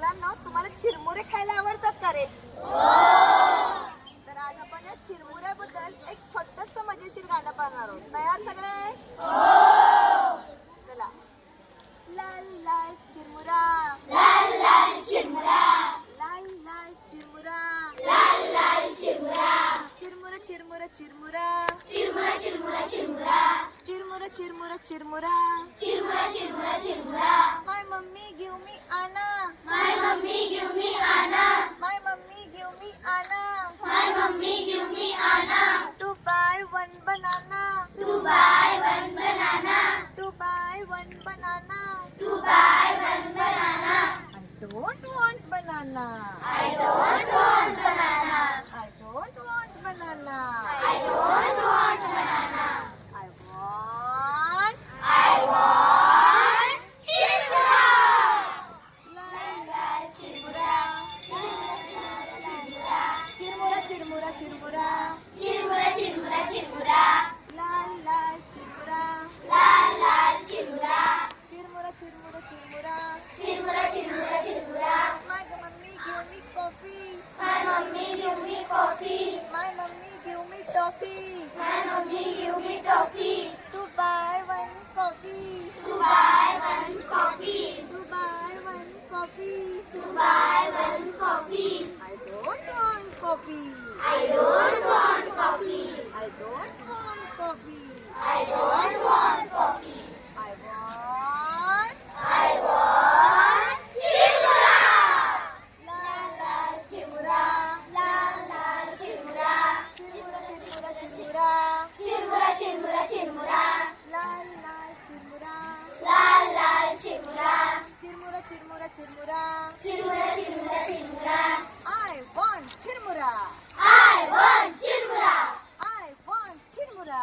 मुलांना तुम्हाला चिरमुरे खायला आवडतात का रे? तर आज आपण या चिरमुऱ्याबद्दल एक छोटस मजेशीर गाणं पाहणार आहोत. तयार सगळे? चला. लाल लाल चिरमुरा, लाल लाल चिरमुरा, लाल लाल चिरमुरा, लाल लाल चिरमुरा, चिरमुरा चिरमुरा चिरमुरा, चिरमुरा चिरमुरा चिरमुरा, चिरमुरा चिरमुरा चिरमुरा. चिरमुरा चिरमुरा चिरमुरा. My mummy give me Anna, My mummy give me Anna, my mummy give me Anna, my mummy give me Anna, to buy one banana, to buy one banana, to buy one banana. to buy one banana. I don't want banana. I don't want banana. I don't want banana. I don't want banana. I want I want चिरमुरा. Lal Lal चिरमुरा, चिरमुरा चिरमुरा चिरमुरा, चिरमुरा चिरमुरा चिरमुरा, Lal Lal चिरमुरा, Lal Lal चिरमुरा, चिरमुरा चिरमुरा चिरमुरा. चिरमुरा चिरमुरा चिरमुरा. My mummy give me coffee, My mummy give me coffee. my mummy give me toffee, My mummy give me toffee. to buy one coffee, To buy one coffee. to buy one coffee. To buy one coffee. I don't want coffee. I don't want coffee. I don't want coffee. I don't want coffee. I want I want चिरमुरा. Lal Lal चिरमुरा, Lal Lal चिरमुरा. चिरमुरा चिरमुरा चिरमुरा, चिरमुरा चिरमुरा चिरमुरा. Lal Lal चिरमुरा, Lal Lal चिरमुरा. चिरमुरा चिरमुरा चिरमुरा. चिरमुरा चिरमुरा चिरमुरा. I want चिरमुरा. I want चिरमुरा. I want चिरमुरा.